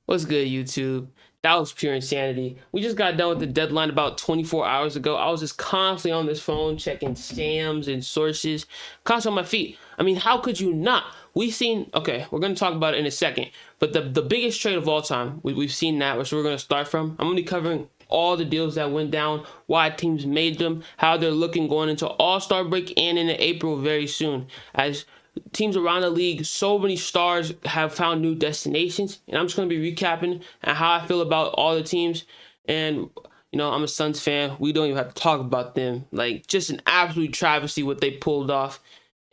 What's good, YouTube? That was pure insanity. We just got done with the deadline about 24 hours ago. I was just constantly on this phone checking scams and sources, constantly on my feet. I mean, how could you not? We've seen, okay, we're going to talk about it in a second, but the biggest trade of all time, we've seen that, which we're going to start from. I'm going to be covering all the deals that went down, why teams made them, how they're looking going into All-Star break and into April very soon. As teams around the league, so many stars have found new destinations, and I'm just going to be recapping and how I feel about all the teams. And I'm a Suns fan. We don't even have to talk about them. Like, just an absolute travesty what they pulled off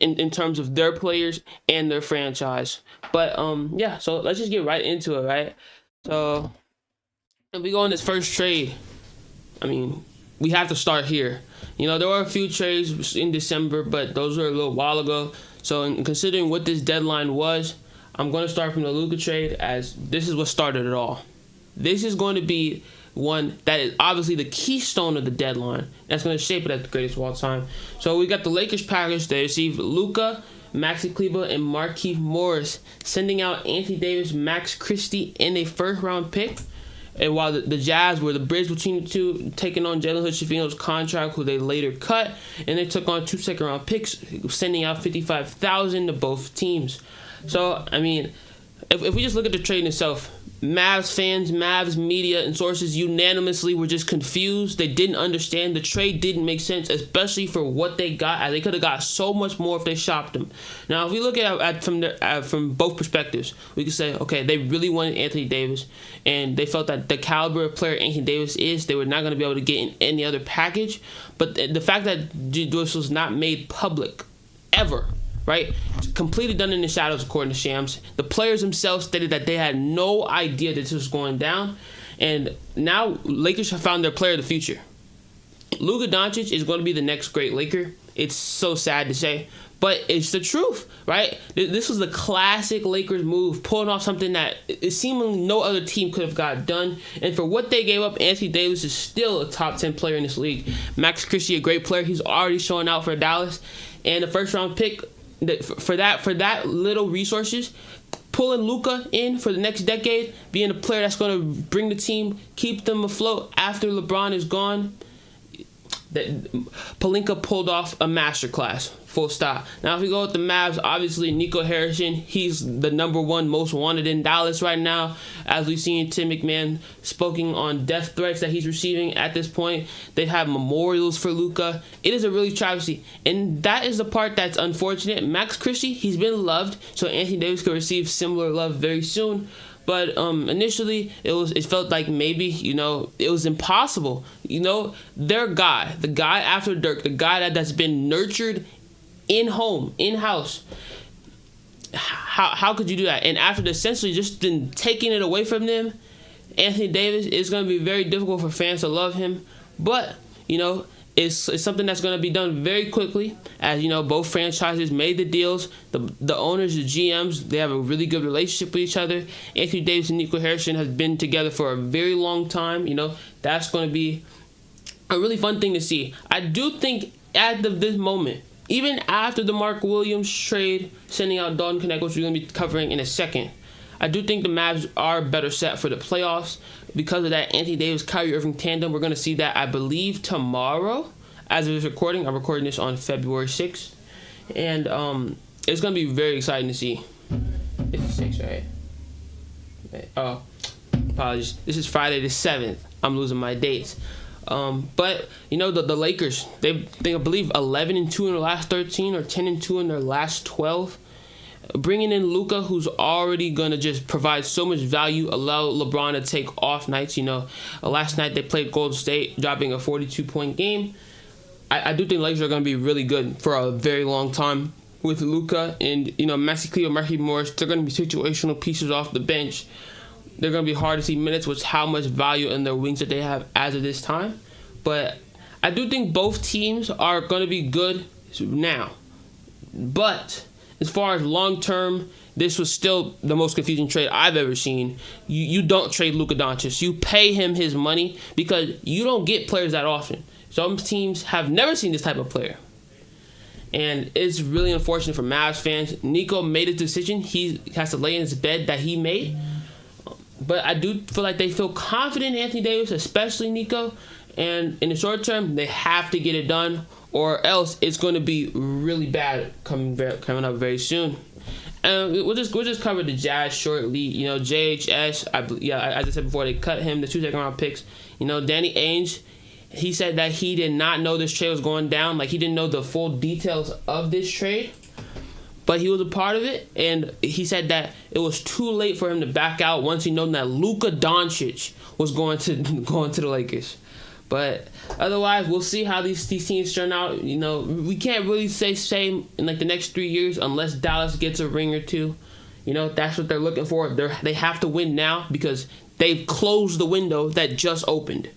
in terms of their players and their franchise. But yeah, so let's just get right into it, right? So if we go on this first trade, I mean, we have to start here. There were a few trades in December, but those were a little while ago. So in considering what this deadline was, I'm going to start from the Luka trade, as this is what started it all. This is going to be one that is obviously the keystone of the deadline. That's going to shape it as the greatest of all time. So we got the Lakers package. They received Luka, Maxi Kleber, and Markieff Morris, sending out Anthony Davis, Max Christie, and a first-round pick. And while the Jazz were the bridge between the two, taking on Jalen Hood-Schifino's contract, who they later cut, and they took on 2 second-round picks, sending out $55,000 to both teams. So, I mean, if we just look at the trade itself, Mavs fans, Mavs media, and sources unanimously were just confused. They didn't understand. The trade didn't make sense, especially for what they got, as they could have got so much more if they shopped them. Now, if we look at from both perspectives, we can say, okay, they really wanted Anthony Davis, and they felt that the caliber of player Anthony Davis is, they were not going to be able to get in any other package. But the fact that this was not made public, ever, right? Completely done in the shadows, according to Shams. The players themselves stated that they had no idea that this was going down. And now Lakers have found their player of the future. Luka Doncic is going to be the next great Laker. It's so sad to say, but it's the truth, right? This was the classic Lakers move, pulling off something that seemingly no other team could have got done. And for what they gave up, Anthony Davis is still a top 10 player in this league. Max Christie, a great player. He's already showing out for Dallas. And the first round pick, for that little resources, pulling Luka in for the next decade, being a player that's going to bring the team, keep them afloat after LeBron is gone. That Pelinka pulled off a masterclass. Full stop. Now, if we go with the Mavs, obviously Nico Harrison, he's the #1 most wanted in Dallas right now. As we've seen Tim McMahon speaking on death threats that he's receiving at this point. They have memorials for Luka. It is a really travesty. And that is the part that's unfortunate. Max Christie, he's been loved, so Anthony Davis could receive similar love very soon. But initially, it felt like maybe, it was impossible. Their guy, the guy after Dirk, the guy that's been nurtured in-house. How could you do that? And after essentially just been taking it away from them, Anthony Davis, it's going to be very difficult for fans to love him. But, it's something that's going to be done very quickly, as both franchises made the deals. The owners, the GMs, they have a really good relationship with each other. Anthony Davis and Nico Harrison have been together for a very long time. That's going to be a really fun thing to see. I do think at this moment, even after the Mark Williams trade, sending out Dalton Knecht, which we're going to be covering in a second, I do think the Mavs are better set for the playoffs because of that Anthony Davis-Kyrie Irving tandem. We're going to see that, I believe, tomorrow. As of this recording, I'm recording this on February 6th. And it's going to be very exciting to see. It's the 6th, right? Oh, apologies. This is Friday the 7th. I'm losing my dates. But, the Lakers, they I believe, 11-2 in their last 13 or 10-2 in their last 12. Bringing in Luka, who's already going to just provide so much value, allow LeBron to take off nights. Last night they played Golden State, dropping a 42-point game. I do think Lakers are going to be really good for a very long time with Luka and, Maxi Kleber, Markieff Morris. They're going to be situational pieces off the bench. They're going to be hard to see minutes with how much value in their wings that they have as of this time. But I do think both teams are going to be good now. But as far as long-term, this was still the most confusing trade I've ever seen. You don't trade Luka Doncic. You pay him his money because you don't get players that often. Some teams have never seen this type of player. And it's really unfortunate for Mavs fans. Nico made a decision. He has to lay in his bed that he made. But I do feel like they feel confident in Anthony Davis, especially Nico. And in the short term, they have to get it done, or else it's going to be really bad coming up very soon. And we'll just cover the Jazz shortly. You know, JHS, as I said before, they cut him, the 2 second-round picks. You know, Danny Ainge, he said that he did not know this trade was going down. Like, he didn't know the full details of this trade, but he was a part of it. And he said that it was too late for him to back out once he knew that Luka Doncic was going to the Lakers. But otherwise, we'll see how these teams turn out. You know, we can't really say same in like the next 3 years unless Dallas gets a ring or two. You know, that's what they're looking for. They have to win now because they've closed the window that just opened.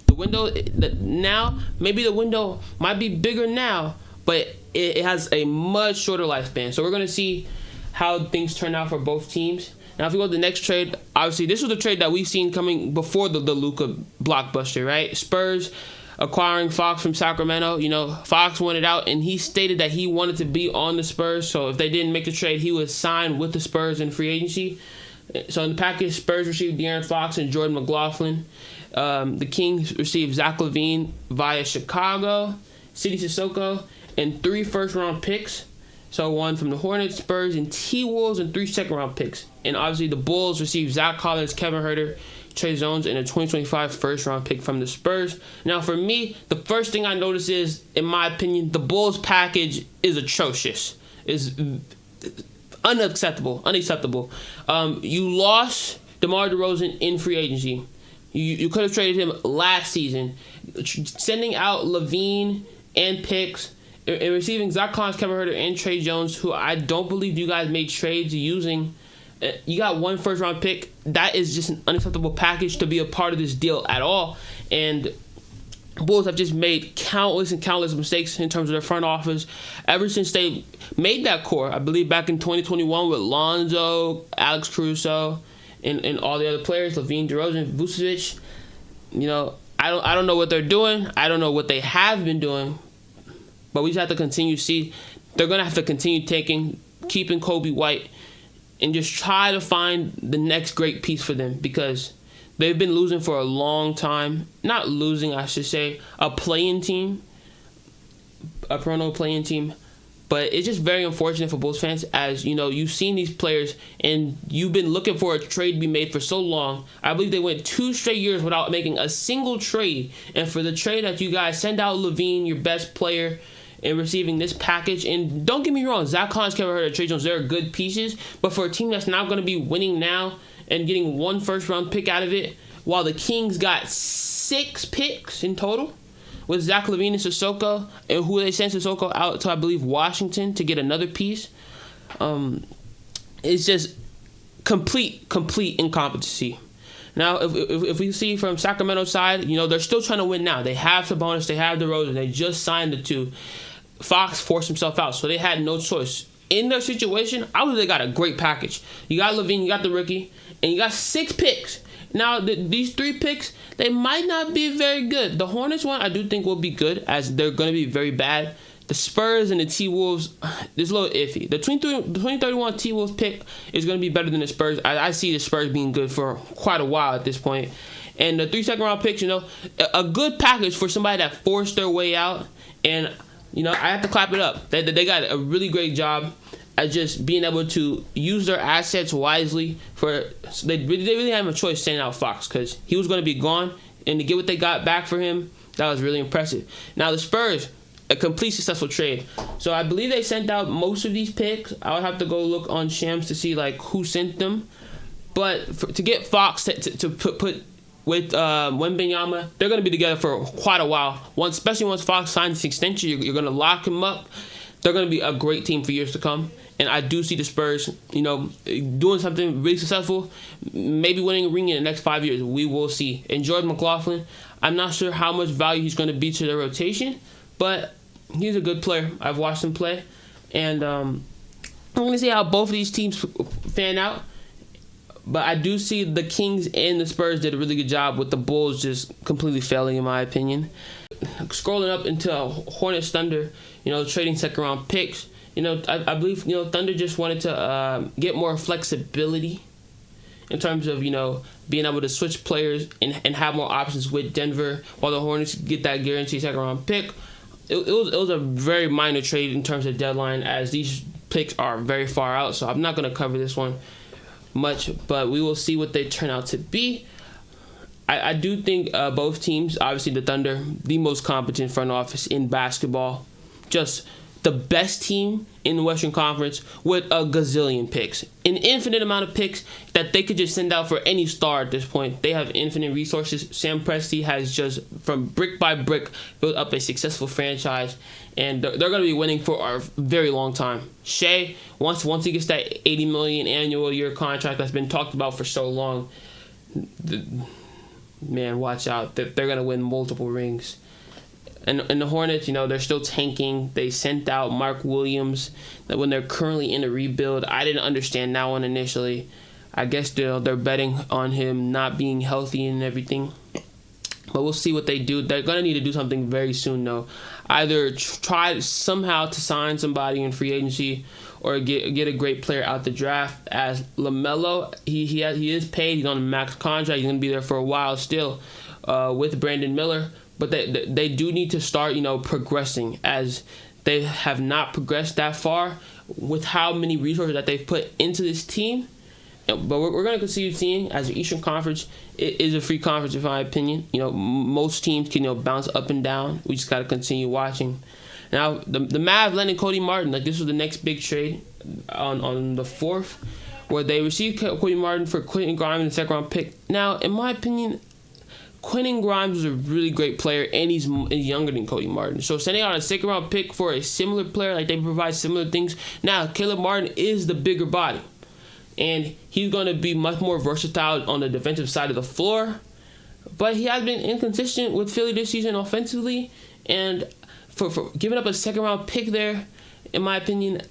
The window now, maybe the window might be bigger now, but it has a much shorter lifespan. So we're going to see how things turn out for both teams. Now, if we go to the next trade, obviously, this was the trade that we've seen coming before the Luka blockbuster, right? Spurs acquiring Fox from Sacramento. You know, Fox wanted out, and he stated that he wanted to be on the Spurs. So if they didn't make the trade, he would sign with the Spurs in free agency. So in the package, Spurs received De'Aaron Fox and Jordan McLaughlin. The Kings received Zach LaVine via Chicago, Sidi Sissoko, and 3 first-round picks. So one from the Hornets, Spurs, and T-Wolves, and 3 second-round picks. And obviously the Bulls received Zach Collins, Kevin Huerter, Trey Jones, and a 2025 first-round pick from the Spurs. Now for me, the first thing I notice is, in my opinion, the Bulls package is atrocious. It's unacceptable. You lost DeMar DeRozan in free agency. You could have traded him last season. Sending out LaVine and picks, and receiving Zach Collins, Kevin Huerter, and Trey Jones, who I don't believe you guys made trades using. You got 1 first-round pick. That is just an unacceptable package to be a part of this deal at all. And Bulls have just made countless mistakes in terms of their front office ever since they made that core. I believe back in 2021 with Lonzo, Alex Caruso, and all the other players, LaVine, DeRozan, Vucevic. You know, I don't know what they're doing. I don't know what they have been doing. But we just have to continue to see. They're going to have to continue keeping Kobe White, and just try to find the next great piece for them, because they've been losing for a long time. Not losing, I should say, a play-in team, a perennial play-in team. But it's just very unfortunate for Bulls fans, as, you know, you've seen these players and you've been looking for a trade to be made for so long. I believe they went 2 straight years without making a single trade. And for the trade that you guys send out LaVine, your best player, and receiving this package, and don't get me wrong, Zach Collins, Kevin Huerter, Trey Jones, they're good pieces, but for a team that's not going to be winning now and getting 1 first-round pick out of it, while the Kings got 6 picks in total, with Zach LaVine and Sissoko, and who they sent Sissoko out to, I believe, Washington to get another piece. It's just complete incompetency. Now, if we see from Sacramento's side, you know, they're still trying to win now. They have Sabonis, they have DeRozan, they just signed the 2. Fox forced himself out, so they had no choice. In their situation, I believe they got a great package. You got LaVine, you got the rookie, and you got 6 picks. Now, these 3 picks, they might not be very good. The Hornets one, I do think will be good, as they're going to be very bad. The Spurs and the T-Wolves, it's a little iffy. The 2031 T-Wolves pick is going to be better than the Spurs. I see the Spurs being good for quite a while at this point. And the 3 second-round picks, you know, a good package for somebody that forced their way out. And, you know, I have to clap it up. They got a really great job at just being able to use their assets wisely. They really have a choice sending out Fox, because he was going to be gone. And to get what they got back for him, that was really impressive. Now, the Spurs, a complete successful trade. So I believe they sent out most of these picks. I would have to go look on Shams to see like who sent them. But to get Fox to put with Wembanyama, they're going to be together for quite a while. Especially once Fox signs this extension, you're going to lock him up. They're going to be a great team for years to come. And I do see the Spurs, you know, doing something really successful, maybe winning a ring in the next 5 years. We will see. And Jordan McLaughlin, I'm not sure how much value he's going to be to their rotation, but he's a good player. I've watched him play. And I'm going to see how both of these teams fan out. But I do see the Kings and the Spurs did a really good job, with the Bulls just completely failing, in my opinion. Scrolling up into Hornets Thunder, you know, trading second-round picks. You know, I believe, you know, Thunder just wanted to get more flexibility in terms of, being able to switch players and have more options with Denver while the Hornets get that guaranteed second round pick. It was a very minor trade in terms of deadline, as these picks are very far out, so I'm not going to cover this one much, but we will see what they turn out to be. I do think both teams, obviously the Thunder, the most competent front office in basketball, just the best team in the Western Conference with a gazillion picks. An infinite amount of picks that they could just send out for any star at this point. They have infinite resources. Sam Presti has just, from brick by brick, built up a successful franchise, and they're going to be winning for a very long time. Shea, once he gets that $80 million annual year contract that's been talked about for so long, man, watch out. They're going to win multiple rings. And the Hornets, they're still tanking. They sent out Mark Williams when they're currently in a rebuild. I didn't understand that one initially. I guess they're betting on him not being healthy and everything. But we'll see what they do. They're going to need to do something very soon, though. Either try somehow to sign somebody in free agency or get a great player out the draft. As LaMelo, he is paid. He's on a max contract. He's going to be there for a while still with Brandon Miller. But they do need to start, progressing, as they have not progressed that far with how many resources that they've put into this team. But we're going to continue seeing, as the Eastern Conference, it is a free conference in my opinion. Most teams can bounce up and down. We just got to continue watching. Now, the Mavs landing Cody Martin. This was the next big trade on the 4th, where they received Cody Martin for Quentin Grimes in the second round pick. Now, in my opinion, Quentin Grimes is a really great player, and he's younger than Cody Martin. So sending out a second round pick for a similar player, like they provide similar things. Now, Caleb Martin is the bigger body, and he's going to be much more versatile on the defensive side of the floor. But he has been inconsistent with Philly this season offensively, and for giving up a second round pick there, in my opinion,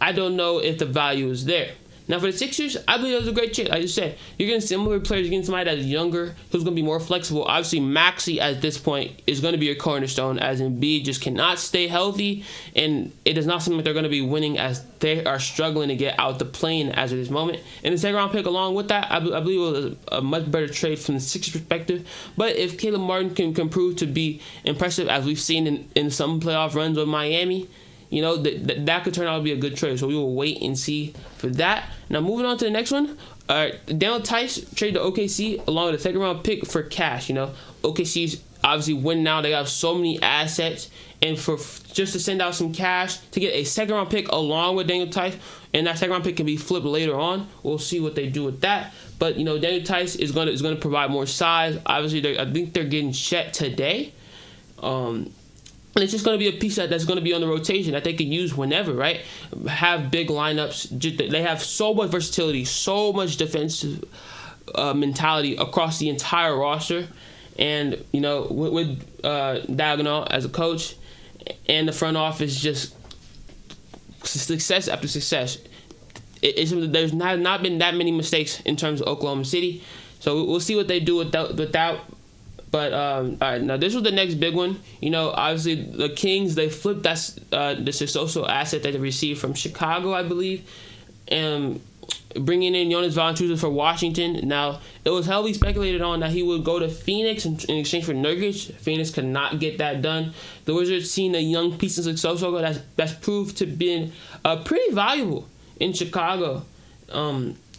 I don't know if the value is there. Now, for the Sixers, I believe that was a great trade. Like I just said, you're getting similar players. You're getting somebody that's younger, who's going to be more flexible. Obviously, Maxey, at this point, is going to be a cornerstone, as Embiid just cannot stay healthy, and it does not seem like they're going to be winning, as they are struggling to get out the plane as of this moment. And the second-round pick along with that, I believe it was a much better trade from the Sixers perspective. But if Caleb Martin can prove to be impressive, as we've seen in some playoff runs with Miami, that could turn out to be a good trade. So we will wait and see for that. Now, moving on to the next one. Daniel Tice traded to OKC along with a second-round pick for cash. OKC's obviously winning now. They have so many assets. And for just to send out some cash to get a second-round pick along with Daniel Tice, and that second-round pick can be flipped later on. We'll see what they do with that. But, Daniel Tice is going to provide more size. Obviously, I think they're getting Chet today. And it's just going to be a piece that's going to be on the rotation that they can use whenever, right? Have big lineups. They have so much versatility, so much defensive mentality across the entire roster. And, with Diagonal as a coach and the front office, just success after success. There's not been that many mistakes in terms of Oklahoma City. So we'll see what they do with that. But, all right, now this was the next big one. Obviously the Kings, they flipped this social asset that they received from Chicago, I believe, and bringing in Jonas Valanciunas for Washington. Now, it was heavily speculated on that he would go to Phoenix in exchange for Nurkic. Phoenix could not get that done. The Wizards seen a young piece of Soso that's proved to be pretty valuable in Chicago.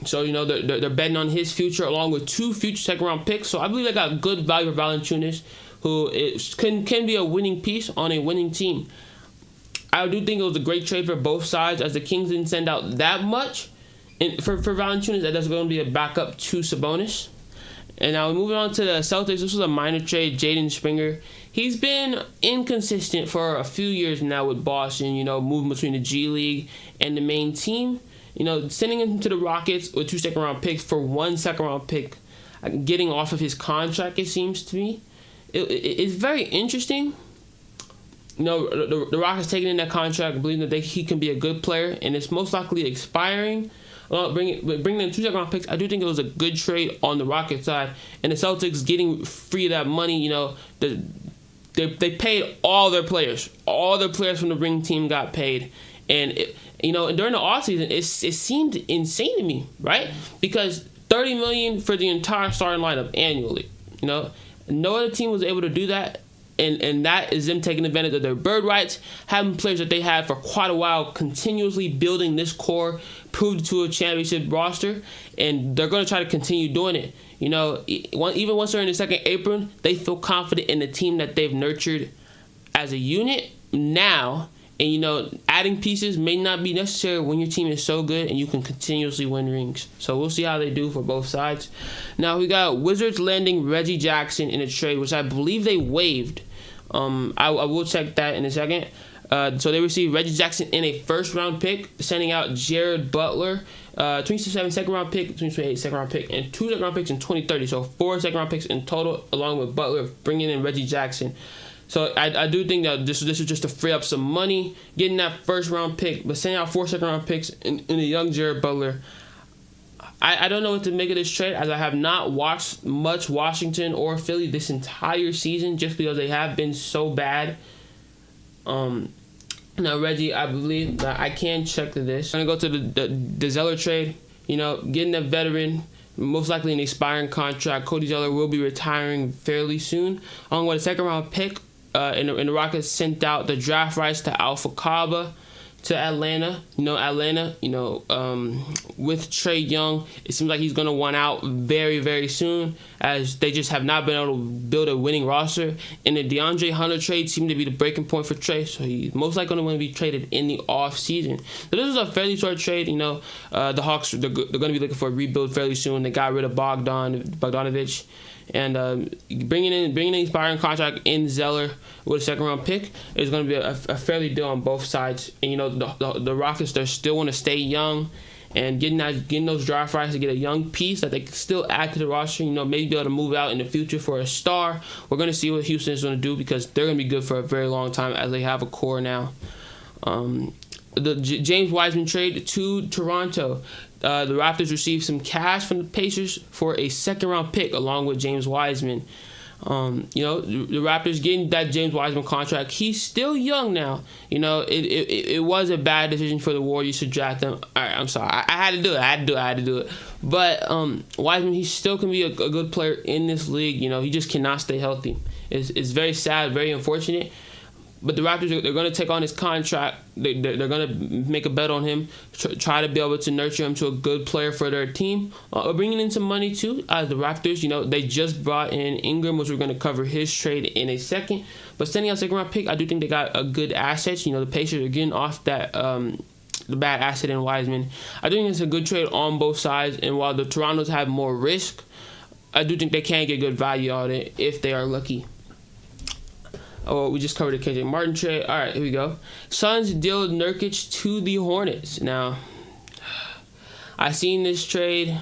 So, they're betting on his future along with 2 future second-round picks. So I believe they got good value for Valanciunas, who can be a winning piece on a winning team. I do think it was a great trade for both sides, as the Kings didn't send out that much for Valanciunas. That's going to be a backup to Sabonis. And now moving on to the Celtics, this was a minor trade. Jaden Springer, he's been inconsistent for a few years now with Boston, moving between the G League and the main team. Sending him to the Rockets with 2 second-round picks for 1 second-round pick, getting off of his contract, it seems to me. It's very interesting. The Rockets taking in that contract, believing that he can be a good player, and it's most likely expiring. Bringing in 2 second-round picks, I do think it was a good trade on the Rockets side. And the Celtics getting free of that money, they paid all their players. All their players from the ring team got paid. And, during the offseason, it seemed insane to me, right? Because $30 million for the entire starting lineup annually. You know, no other team was able to do that. And that is them taking advantage of their bird rights, having players that they had for quite a while, continuously building this core, proved to a championship roster, and they're going to try to continue doing it. You know, even once they're in the second apron, they feel confident in the team that they've nurtured as a unit now. And, you know, adding pieces may not be necessary when your team is so good and you can continuously win rings. So we'll see how they do for both sides. Now, we got Wizards landing Reggie Jackson in a trade, which I believe they waived. I will check that in a second. So they received Reggie Jackson in a first-round pick, sending out Jared Butler, 2027 second-round pick, 2028 second-round pick, and 2 second-round picks in 2030. So 4 second-round picks in total, along with Butler, bringing in Reggie Jackson. So I do think that this is just to free up some money, getting that first-round pick, but sending out 4 second-round picks in a young Jared Butler. I don't know what to make of this trade, as I have not watched much Washington or Philly this entire season, just because they have been so bad. Now Reggie, I believe that I can check to this. I'm gonna go to the Zeller trade. You know, getting a veteran, most likely an expiring contract. Cody Zeller will be retiring fairly soon, along with a second-round pick. And the Rockets sent out the draft rights to Alpha Kaba to Atlanta. You know, Atlanta, with Trae Young, it seems like he's going to want out very, very soon, as they just have not been able to build a winning roster. And the DeAndre Hunter trade seemed to be the breaking point for Trae, so he's most likely going to want to be traded in the off-season. So this is a fairly short trade. You know, the Hawks, they're going to be looking for a rebuild fairly soon. They got rid of Bogdanovic. And bringing in expiring contract in Zeller with a second-round pick is going to be a fairly deal on both sides. And, you know, the Rockets, they still want to stay young, and getting those draft rights to get a young piece that they can still add to the roster, you know, maybe be able to move out in the future for a star. We're going to see what Houston is going to do, because they're going to be good for a very long time, as they have a core now. The James Wiseman trade to Toronto. The Raptors received some cash from the Pacers for a second-round pick, along with James Wiseman. You know, the Raptors getting that James Wiseman contract. He's still young now. You know, it was a bad decision for the Warriors to draft him. All right, I'm sorry. I had to do it. But Wiseman, he still can be a good player in this league. You know, he just cannot stay healthy. It's very sad, very unfortunate. But the Raptors, they're going to take on his contract. They're going to make a bet on him, try to be able to nurture him to a good player for their team. Bringing in some money, too, as the Raptors, you know, they just brought in Ingram, which we're going to cover his trade in a second. But sending out a second-round pick, I do think they got a good asset. You know, the Pacers are getting off that the bad asset in Wiseman. I think it's a good trade on both sides. And while the Torontos have more risk, I do think they can get good value on it if they are lucky. Oh, we just covered the KJ Martin trade. All right, here we go. Suns deal Nurkic to the Hornets. Now, I seen this trade,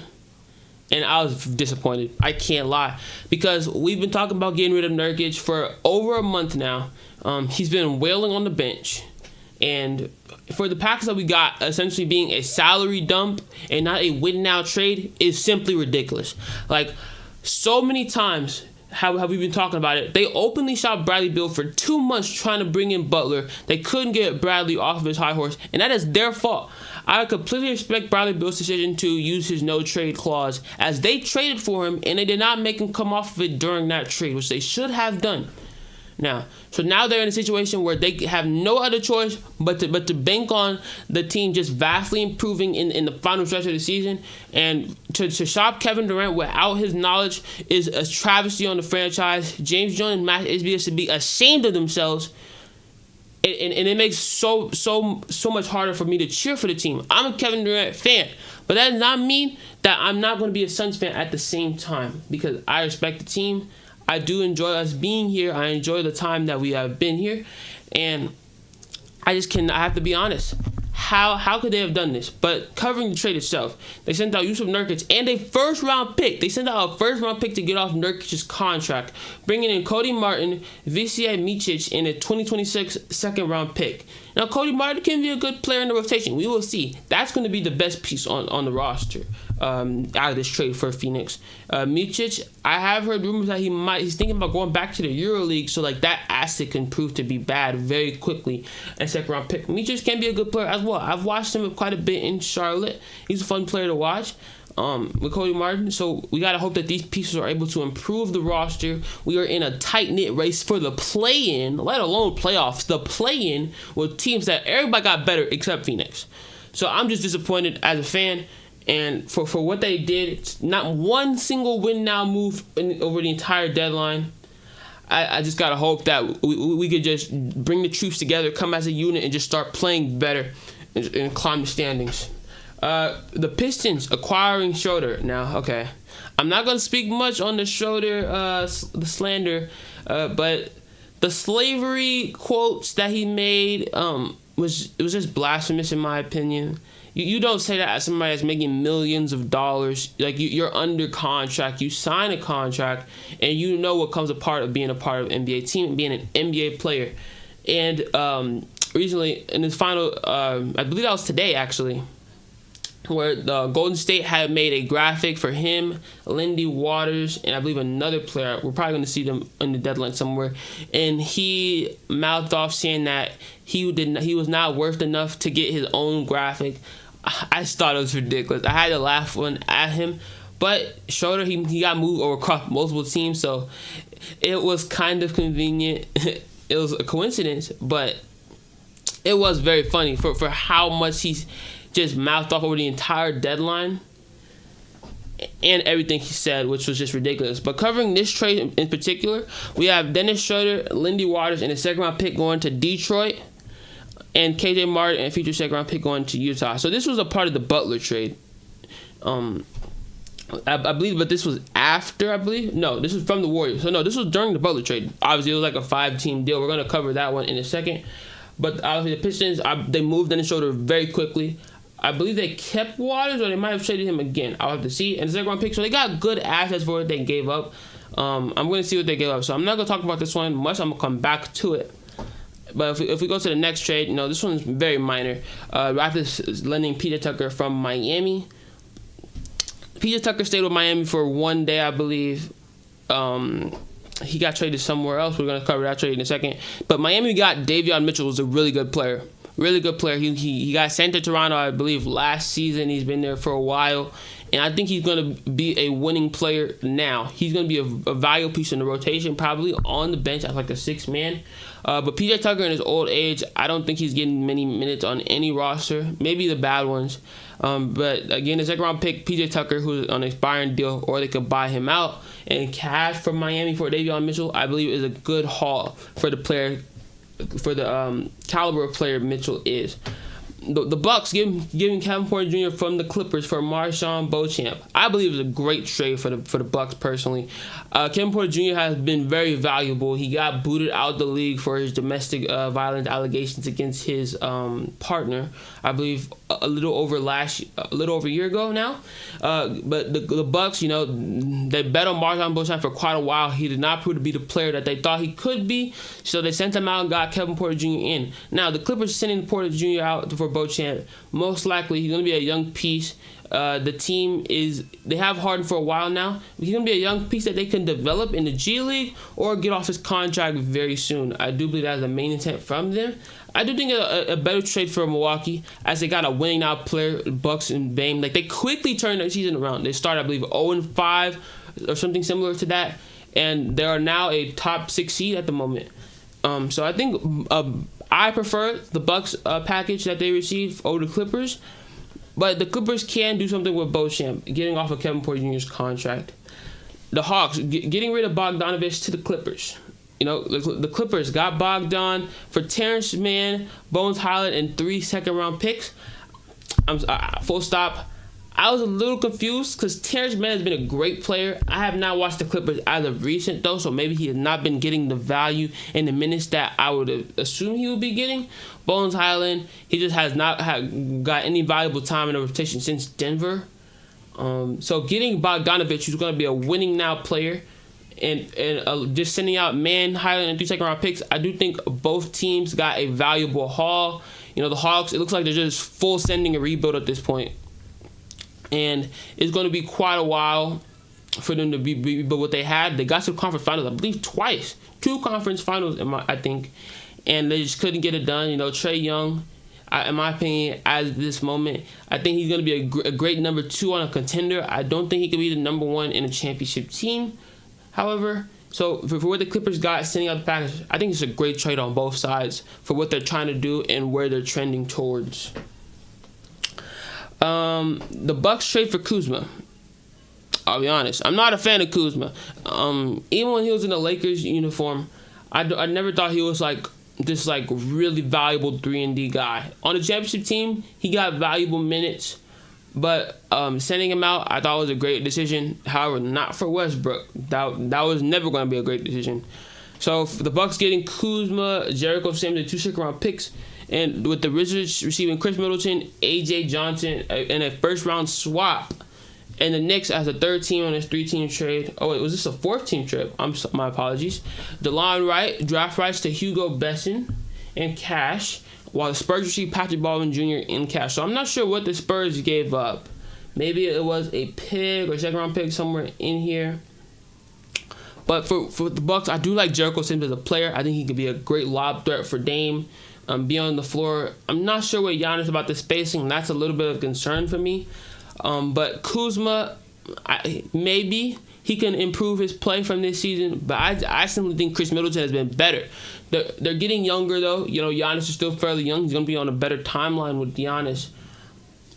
and I was disappointed. I can't lie, because we've been talking about getting rid of Nurkic for over a month now. He's been wailing on the bench, and for the package that we got, essentially being a salary dump and not a win-now trade, is simply ridiculous. Like, so many times, how have we been talking about it? They openly shot Bradley Beal for 2 months trying to bring in Butler. They couldn't get Bradley off of his high horse, and that is their fault. I completely respect Bradley Beal's decision to use his no-trade clause, as they traded for him, and they did not make him come off of it during that trade, which they should have done. Now they're in a situation where they have no other choice but to bank on the team just vastly improving in the final stretch of the season. And to shop Kevin Durant without his knowledge is a travesty on the franchise. James Jones and Matt Isbias should be ashamed of themselves. And it makes so much harder for me to cheer for the team. I'm a Kevin Durant fan, but that does not mean that I'm not going to be a Suns fan at the same time, because I respect the team. I do enjoy us being here. I enjoy the time that we have been here. And I have to be honest. How could they have done this? But covering the trade itself, they sent out Yusuf Nurkic and a first-round pick. They sent out a first-round pick to get off Nurkic's contract, bringing in Cody Martin, Visej Micic, and a 2026 second-round pick. Now, Cody Martin can be a good player in the rotation. We will see. That's going to be the best piece on the roster out of this trade for Phoenix. Micic, I have heard rumors that he's thinking about going back to the EuroLeague, so like that asset can prove to be bad very quickly. And second-round pick. Micic can be a good player as well. I've watched him quite a bit in Charlotte. He's a fun player to watch. with Cody Martin. So we gotta hope that these pieces are able to improve the roster. We are in a tight knit race for the play-in, let alone playoffs. The play-in with teams that everybody got better except Phoenix. So I'm just disappointed as a fan. And for what they did, it's not one single win now move over the entire deadline. I just gotta hope that we could just bring the troops together, come as a unit, and just start playing better and climb the standings. The Pistons acquiring Schroeder. Now, okay, I'm not gonna speak much on the Schroeder the slander, but the slavery quotes that he made was just blasphemous in my opinion. You don't say that as somebody that's making millions of dollars. Like you're under contract, you sign a contract, and you know what comes a part of being a part of an NBA team and being an NBA player. And recently in his final, I believe that was today actually, where the Golden State had made a graphic for him, Lindy Waters, and I believe another player. We're probably going to see them in the deadline somewhere. And he mouthed off saying that he was not worth enough to get his own graphic. I just thought it was ridiculous. I had to laugh at him. But Schroeder, he got moved over across multiple teams, so it was kind of convenient. It was a coincidence, but it was very funny for how much he's just mouthed off over the entire deadline and everything he said, which was just ridiculous. But covering this trade in particular, we have Dennis Schroeder, Lindy Waters, and a second-round pick going to Detroit, and KJ Martin and future second-round pick going to Utah. So this was a part of the Butler trade. I believe, but this was after, I believe. No, this was from the Warriors. So no, this was during the Butler trade. Obviously, it was like a 5-team deal. We're going to cover that one in a second. But obviously, the Pistons, they moved Dennis Schroeder very quickly. I believe they kept Waters, or they might have traded him again. I'll have to see. And the second round pick, so they got good assets for what they gave up. I'm going to see what they gave up. So I'm not going to talk about this one much. I'm going to come back to it. But if we go to the next trade, this one's very minor. Raptors lending PJ Tucker from Miami. PJ Tucker stayed with Miami for 1 day, I believe. He got traded somewhere else. We're going to cover that trade in a second. But Miami got Davion Mitchell, who's a really good player. Really good player. He got sent to Toronto, I believe, last season. He's been there for a while. And I think he's going to be a winning player now. He's going to be a valuable piece in the rotation, probably on the bench as like a sixth man. But PJ Tucker in his old age, I don't think he's getting many minutes on any roster. Maybe the bad ones. But again, the second round pick, PJ Tucker, who's on an expiring deal, or they could buy him out. And cash from Miami for Davion Mitchell, I believe, is a good haul for the player, for the caliber of player Mitchell is. The Bucks giving Kevin Porter Jr. from the Clippers for Marshawn Beauchamp. I believe it's a great trade for the Bucks personally. Kevin Porter Jr. has been very valuable. He got booted out of the league for his domestic violence allegations against his partner. I believe a little over a year ago now. But the Bucks, they bet on Marshawn Beauchamp for quite a while. He did not prove to be the player that they thought he could be, so they sent him out and got Kevin Porter Jr. in. Now the Clippers sending Porter Jr. out for Beauchamp. Most likely he's going to be a young piece. The team they have Harden for a while now. He's going to be a young piece that they can develop in the G League or get off his contract very soon. I do believe that's the main intent from them. I do think a better trade for Milwaukee, as they got a winning now player, Bucks and Bame. Like, they quickly turned their season around. They started, I believe, 0-5 or something similar to that, and they are now a top 6 seed at the moment. So I think I prefer the Bucks package that they received over the Clippers, but the Clippers can do something with Beauchamp, getting off of Kevin Porter Jr.'s contract. The Hawks getting rid of Bogdanovich to the Clippers. The Clippers got Bogdan for Terrence Mann, Bones Highland, and 3 second-round picks. Full stop. I was a little confused because Terrence Mann has been a great player. I have not watched the Clippers as of recent, though, so maybe he has not been getting the value and the minutes that I would assume he would be getting. Bones Highland, he just has not got any valuable time in the rotation since Denver. So getting Bogdanovich, who's going to be a winning now player, and just sending out Mann, Highland, and 3 second-round picks, I do think both teams got a valuable haul. The Hawks, it looks like they're just full sending a rebuild at this point. And it's going to be quite a while for them to be but what they had. They got to the conference finals, I believe, twice. 2 conference finals, I think. And they just couldn't get it done. Trae Young, In my opinion, at this moment, I think he's going to be a great number 2 on a contender. I don't think he could be the number 1 in a championship team. However, so for what the Clippers got sending out the package, I think it's a great trade on both sides for what they're trying to do and where they're trending towards. The Bucks trade for Kuzma. I'll be honest, I'm not a fan of Kuzma. Even when he was in the Lakers uniform, I never thought he was like this like really valuable 3-and-D guy. On the championship team, he got valuable minutes, but sending him out, I thought was a great decision. However, not for Westbrook. That was never going to be a great decision. So for the Bucks getting Kuzma, Jericho Sims, and 2 second-round picks, and with the Wizards receiving Chris Middleton, A.J. Johnson, and a first-round swap, and the Knicks as a 3rd team on this 3-team trade. Oh wait, was this a 4th-team trade? My apologies. DeLon Wright, draft rights to Hugo Besson and cash, while the Spurs received Patrick Baldwin Jr. in cash. So I'm not sure what the Spurs gave up. Maybe it was a pick or 2nd-round pick somewhere in here. But for the Bucks, I do like Jericho Sims as a player. I think he could be a great lob threat for Dame. Be on the floor. I'm not sure with Giannis about the spacing. That's a little bit of concern for me. But Kuzma, maybe he can improve his play from this season. But I simply think Chris Middleton has been better. They're getting younger, though. You know, Giannis is still fairly young. He's going to be on a better timeline with Giannis.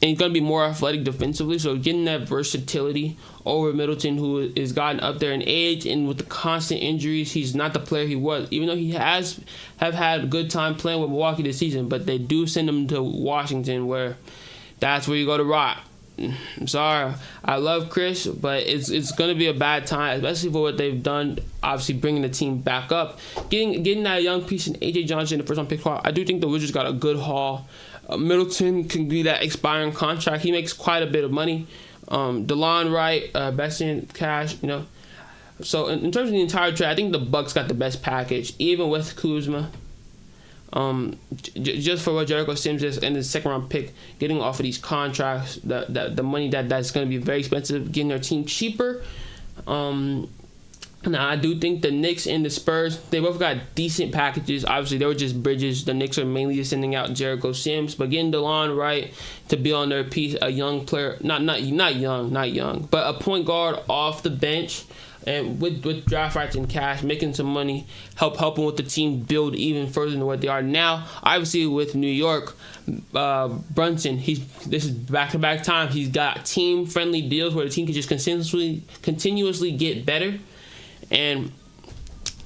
And he's going to be more athletic defensively. So getting that versatility over Middleton, who is gotten up there in age. And with the constant injuries, he's not the player he was. Even though he have had a good time playing with Milwaukee this season. But they do send him to Washington, where that's where you go to rot. I'm sorry. I love Chris, but it's going to be a bad time, especially for what they've done, obviously bringing the team back up. Getting that young piece in A.J. Johnson, the first-round pick. I do think the Wizards got a good haul. Middleton can be that expiring contract. He makes quite a bit of money. DeLon Wright, Besson, cash, you know. So in terms of the entire trade, I think the Bucks got the best package, even with Kuzma. Just for what Jericho Sims is and the 2nd-round pick, getting off of these contracts, the money that's going to be very expensive, getting their team cheaper. Now I do think the Knicks and the Spurs, they both got decent packages. Obviously, they were just bridges. The Knicks are mainly just sending out Jericho Sims, but getting DeLon Wright to be on their piece, a young player, not young, but a point guard off the bench. And with draft rights and cash, making some money, helping with the team build even further than what they are now. Obviously, with New York, Brunson, this is back-to-back time. He's got team-friendly deals where the team can just continuously get better. And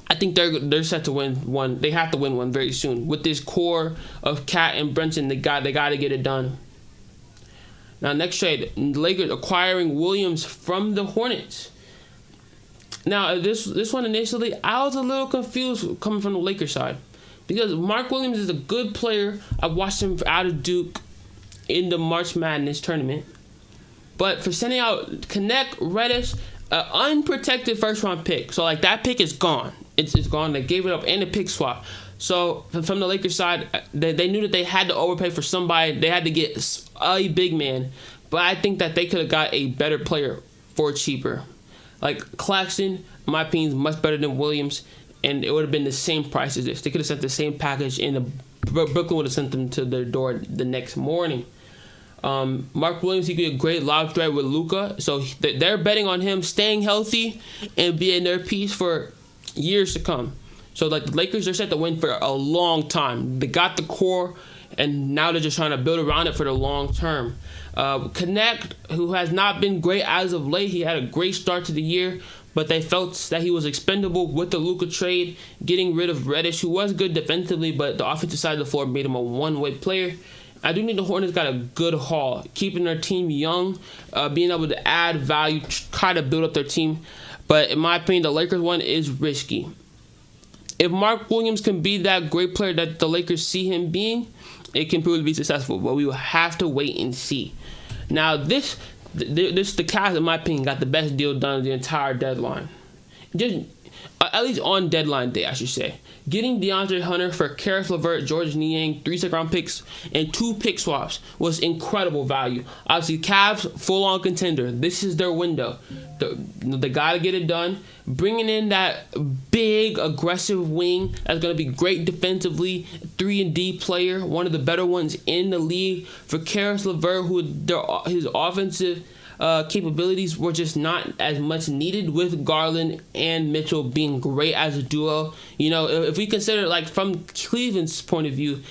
I think they're set to win one. They have to win one very soon. With this core of Cat and Brunson, they got to get it done. Now, next trade, the Lakers acquiring Williams from the Hornets. Now, this one initially, I was a little confused coming from the Lakers side, because Mark Williams is a good player. I watched him out of Duke in the March Madness tournament. But for sending out Connect, Reddish, an unprotected 1st-round pick. So, like, that pick is gone. It's gone. They gave it up, and a pick swap. So, from the Lakers side, they knew that they had to overpay for somebody. They had to get a big man. But I think that they could have got a better player for cheaper. Like, Claxton, in my opinion, is much better than Williams, and it would have been the same price as this. They could have sent the same package, and Brooklyn would have sent them to their door the next morning. Mark Williams, he could be a great lob threat with Luka, so they're betting on him staying healthy and being their piece for years to come. So, like, the Lakers are set to win for a long time. They got the core, and now they're just trying to build around it for the long term. Connect, who has not been great as of late. He had a great start to the year, but they felt that he was expendable with the Luka trade, getting rid of Reddish, who was good defensively, but the offensive side of the floor made him a one-way player. I do think the Hornets got a good haul, keeping their team young, being able to add value, try to build up their team. But in my opinion, the Lakers one is risky. If Mark Williams can be that great player that the Lakers see him being, it can prove to be successful, but we will have to wait and see. Now, the Cavs, in my opinion, got the best deal done the entire deadline. at least on deadline day, I should say. Getting DeAndre Hunter for Karis LeVert, George Niang, 3 second-round picks, and 2 pick swaps was incredible value. Obviously, Cavs, full-on contender. This is their window. They got to get it done. Bringing in that big, aggressive wing that's going to be great defensively, 3-and-D player, one of the better ones in the league. For Karis LeVert, his offensive capabilities were just not as much needed, with Garland and Mitchell being great as a duo. If we consider, like, from Cleveland's point of view,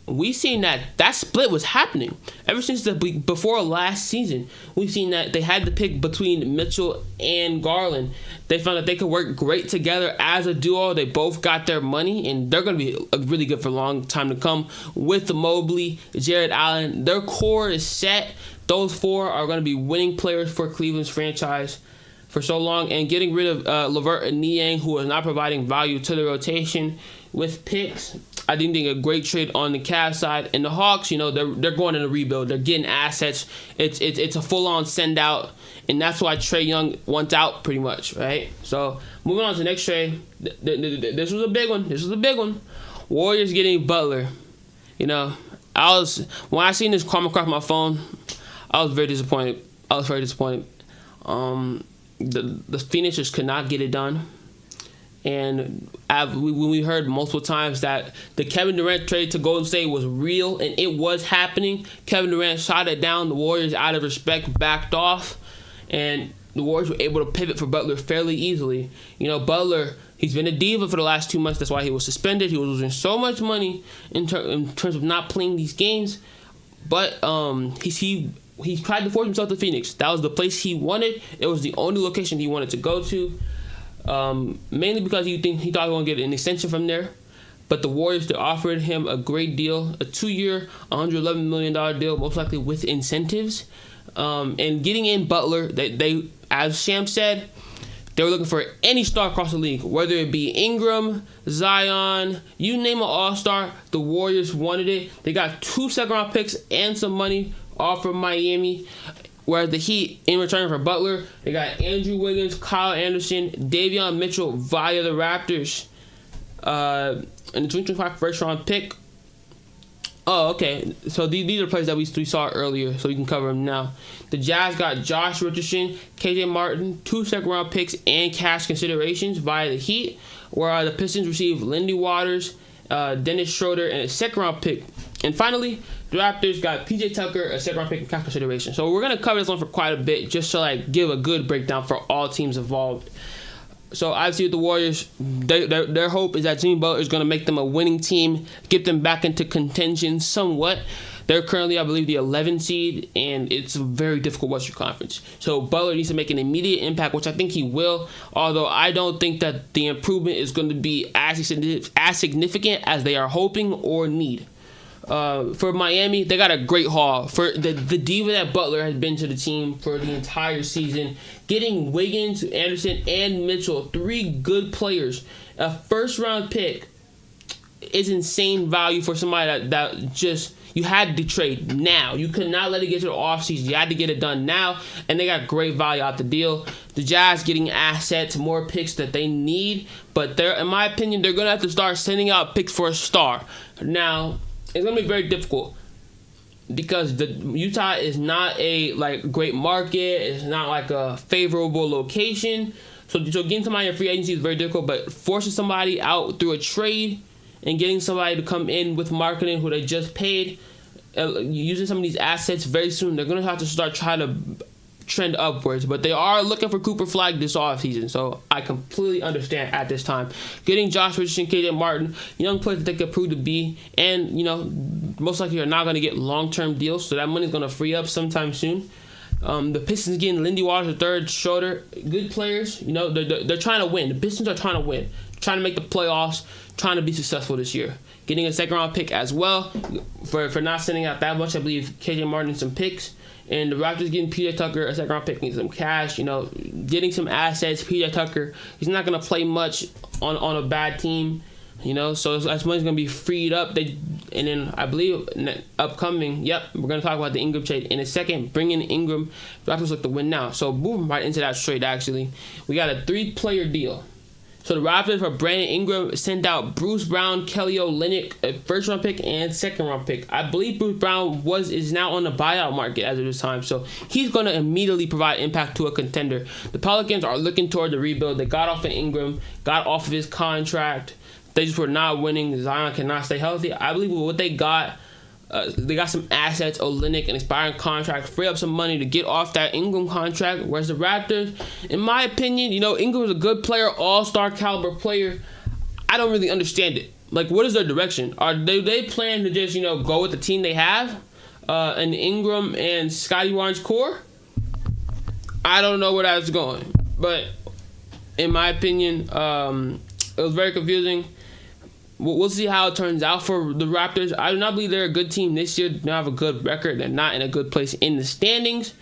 we've seen that split was happening ever since before last season. We've seen that they had to pick between Mitchell and Garland. They found that they could work great together as a duo. They both got their money, and they're going to be really good for a long time to come. With the Mobley, Jared Allen, their core is set. Those 4 are going to be winning players for Cleveland's franchise for so long. And getting rid of LeVert and Niang, who is not providing value to the rotation with picks, I think a great trade on the Cavs side. And the Hawks, they're going in a rebuild. They're getting assets. It's a full-on send-out, and that's why Trae Young wants out pretty much, right? So moving on to the next trade. This was a big one. Warriors getting Butler. When I seen this come across my phone, I was very disappointed. The Phoenix just could not get it done. And we heard multiple times that the Kevin Durant trade to Golden State was real, and it was happening. Kevin Durant shot it down. The Warriors, out of respect, backed off. And the Warriors were able to pivot for Butler fairly easily. Butler, he's been a diva for the last 2 months. That's why he was suspended. He was losing so much money in terms of not playing these games. But he tried to force himself to Phoenix. That was the place he wanted. It was the only location he wanted to go to. Mainly because he thought he was going to get an extension from there. But the Warriors, they offered him a great deal, a 2-year, $111 million deal, most likely with incentives. And getting in Butler, they, as Sham said, they were looking for any star across the league, whether it be Ingram, Zion, you name an all-star, the Warriors wanted it. They got 2 second-round picks and some money off from Miami. Whereas the Heat, in return for Butler, they got Andrew Wiggins, Kyle Anderson, Davion Mitchell via the Raptors. And the 2025 first-round pick. Oh, okay. So these are players that we saw earlier, so we can cover them now. The Jazz got Josh Richardson, KJ Martin, 2 second-round picks and cash considerations via the Heat, where the Pistons received Lindy Waters, Dennis Schroeder, and a second-round pick. And finally, the Raptors got PJ Tucker, a second-round pick and cash consideration. So we're going to cover this one for quite a bit, just to give a good breakdown for all teams involved. So obviously with the Warriors, their hope is that Jimmy Butler is going to make them a winning team, get them back into contention somewhat. They're currently, I believe, the 11th seed, and it's a very difficult Western Conference. So Butler needs to make an immediate impact, which I think he will, although I don't think that the improvement is going to be as significant as they are hoping or need. For Miami, they got a great haul. For the diva that Butler has been to the team for the entire season, getting Wiggins, Anderson, and Mitchell, 3 good players, a first-round pick is insane value for somebody that just, you had to trade now. You could not let it get to the offseason. You had to get it done now, and they got great value out the deal. The Jazz getting assets, more picks that they need, but in my opinion, they're going to have to start sending out picks for a star. Now, it's going to be very difficult because the Utah is not a great market. It's not a favorable location. So getting somebody in free agency is very difficult, but forcing somebody out through a trade and getting somebody to come in with marketing who they just paid, using some of these assets very soon, they're going to have to start trying to trend upwards. But they are looking for Cooper Flag this offseason, so I completely understand at this time. Getting Josh Richardson, KJ Martin, young players that they could prove to be, and most likely are not going to get long-term deals, so that money's going to free up sometime soon. The Pistons getting Lindy Waters, the third, Schroeder, good players. They're trying to win. The Pistons are trying to win, trying to make the playoffs, trying to be successful this year. Getting a second-round pick as well for not sending out that much. I believe KJ Martin some picks. And the Raptors getting PJ Tucker, a second-round pick, and some cash, getting some assets. PJ Tucker, he's not going to play much on a bad team, so as money's going to be freed up. And then I believe upcoming, we're going to talk about the Ingram trade in a second. Bring in Ingram. Raptors look to win now. So moving right into that trade, actually, we got a 3-player deal. So the Raptors for Brandon Ingram sent out Bruce Brown, Kelly Olynyk, a first-round pick and second-round pick. I believe Bruce Brown is now on the buyout market as of this time, so he's going to immediately provide impact to a contender. The Pelicans are looking toward the rebuild. They got off of Ingram, got off of his contract. They just were not winning. Zion cannot stay healthy. I believe with what they got some assets, Olynyk, an expiring contract, free up some money to get off that Ingram contract. Whereas the Raptors, in my opinion, Ingram is a good player, all-star caliber player. I don't really understand it. Like, what is their direction? Do they plan to just, go with the team they have, and Ingram and Scottie Barnes core? I don't know where that's going. But in my opinion, it was very confusing. We'll see how it turns out for the Raptors. I do not believe they're a good team this year. They don't have a good record. They're not in a good place in the standings.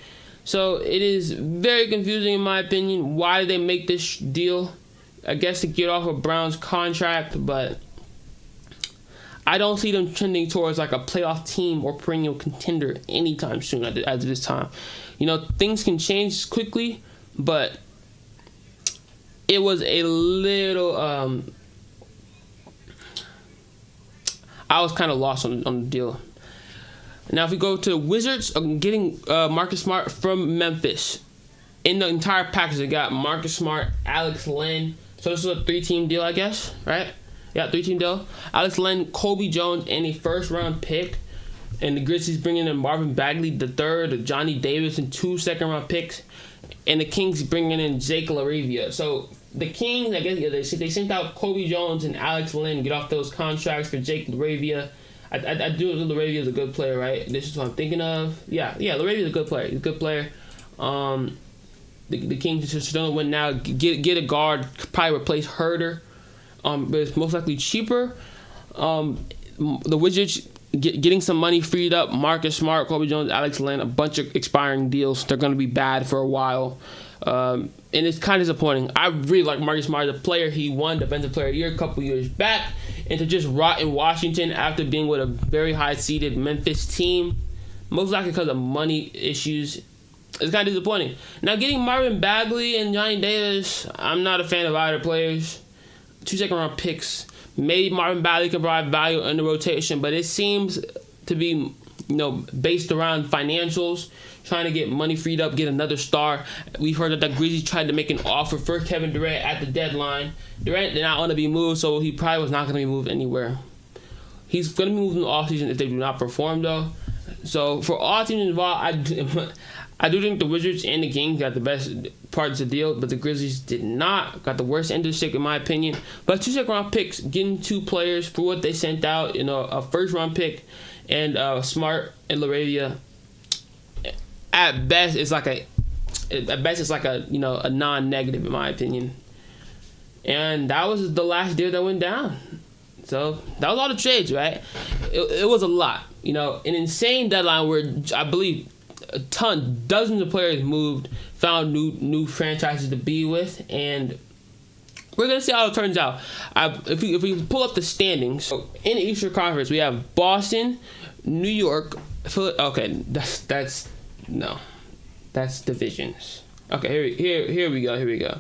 So it is very confusing in my opinion. Why did they make this deal? I guess to get off of Brown's contract, but I don't see them trending towards like a playoff team or perennial contender anytime soon at this time. Things can change quickly, but it was a little... I was kind of lost on the deal. Now, if we go to the Wizards, getting Marcus Smart from Memphis. In the entire package, they got Marcus Smart, Alex Len. So this is a 3-team deal, I guess, right? Yeah, 3-team deal. Alex Len, Kobe Jones, and a first-round pick. And the Grizzlies bringing in Marvin Bagley III, Johnny Davis, and 2 second-round picks. And the Kings bringing in Jake LaRavia. So the Kings, I guess, they sent out Kobe Jones and Alex Len, get off those contracts for Jake LaRavia. I do think LaRavia is a good player, right? This is what I'm thinking of. Yeah, LaRavia is a good player. He's a good player. The Kings just don't win now. Get a guard, probably replace Herter. But it's most likely cheaper. The Wizards getting some money freed up. Marcus Smart, Kobe Jones, Alex Len, a bunch of expiring deals. They're going to be bad for a while. And it's kind of disappointing. I really like Marcus Smart as a player. He won Defensive Player of the Year a couple years back. And to just rot in Washington after being with a very high-seeded Memphis team, most likely because of money issues, it's kind of disappointing. Now, getting Marvin Bagley and Johnny Davis, I'm not a fan of either players. 2 second-round picks. Maybe Marvin Bagley can provide value in the rotation, but it seems to be, based around financials, trying to get money freed up, get another star. We've heard that the Grizzlies tried to make an offer for Kevin Durant at the deadline. Durant did not want to be moved, so he probably was not going to be moved anywhere. He's going to be moved in the offseason if they do not perform, though. So for all teams involved, I do think the Wizards and the Kings got the best parts of the deal, but the Grizzlies did not. Got the worst end of the stick, in my opinion. But 2 second-round picks, getting 2 players for what they sent out, a first-round pick and Smart and LaRavia. At best, it's like a non-negative, in my opinion. And that was the last deal that went down. So that was all the trades, right? It was a lot. An insane deadline where I believe dozens of players moved, found new franchises to be with, and we're gonna see how it turns out. If we pull up the standings, so in the Eastern Conference, we have Boston, New York, okay, that's divisions. Okay, here we go.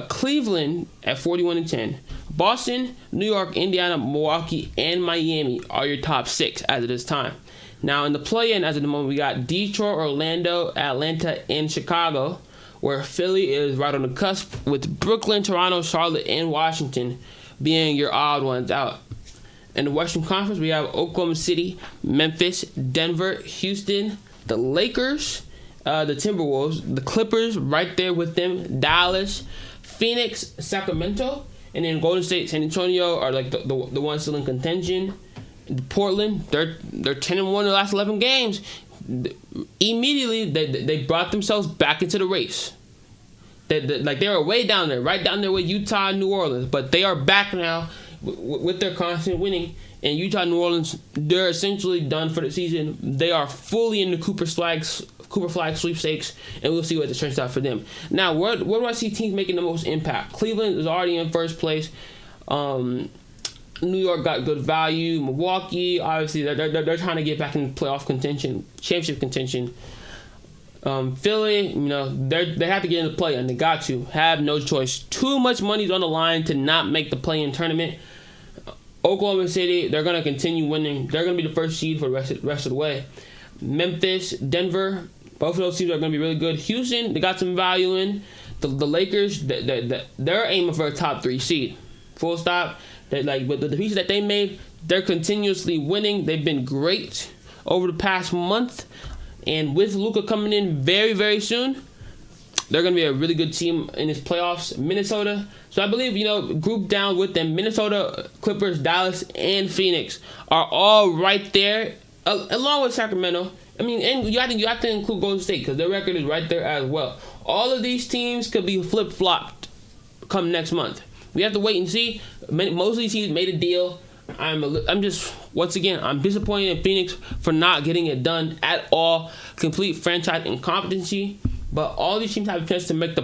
Cleveland at 41-10. Boston, New York, Indiana, Milwaukee, and Miami are your top 6 as of this time. Now, in the play-in, as of the moment, we got Detroit, Orlando, Atlanta, and Chicago, where Philly is right on the cusp, with Brooklyn, Toronto, Charlotte, and Washington being your odd ones out. In the Western Conference, we have Oklahoma City, Memphis, Denver, Houston, the Lakers, the Timberwolves, the Clippers right there with them, Dallas, Phoenix, Sacramento, and then Golden State, San Antonio are like the ones still in contention. Portland, they're 10-1 in the last 11 games. Immediately, they brought themselves back into the race. They were way down there, right down there with Utah and New Orleans, but they are back now with their constant winning. And Utah and New Orleans, they're essentially done for the season. They are fully in the Cooper Flag sweepstakes, and we'll see what this turns out for them. Now, where do I see teams making the most impact? Cleveland is already in first place. New York got good value. Milwaukee, obviously, they're trying to get back in playoff contention, championship contention. Philly, they have to get into play, and they got to have no choice. Too much money's on the line to not make the play-in tournament. Oklahoma City, they're gonna continue winning. They're gonna be the first seed for the rest of the way. Memphis, Denver, both of those teams are gonna be really good. Houston, they got some value in. The Lakers, they're aiming for a top 3 seed. Full stop. With the pieces that they made, they're continuously winning. They've been great over the past month. And with Luka coming in very, very soon, they're going to be a really good team in this playoffs. Minnesota, so I believe, grouped down with them, Minnesota, Clippers, Dallas, and Phoenix are all right there, along with Sacramento. And you have to include Golden State because their record is right there as well. All of these teams could be flip-flopped come next month. We have to wait and see. Most of these teams made a deal. I'm disappointed in Phoenix for not getting it done at all. Complete franchise incompetency. But all these teams have a chance to make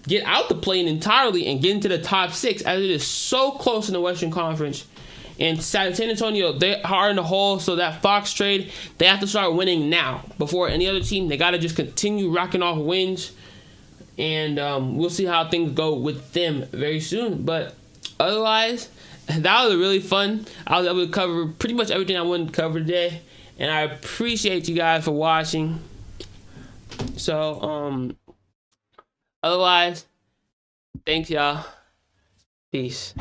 get out the play-in entirely and get into the top 6, as it is so close in the Western Conference. And San Antonio, they are in the hole, so that Fox trade, they have to start winning now before any other team. They got to just continue racking off wins. And we'll see how things go with them very soon. But otherwise, that was really fun. I was able to cover pretty much everything I wanted to cover today. And I appreciate you guys for watching. So, otherwise, thanks, y'all. Peace.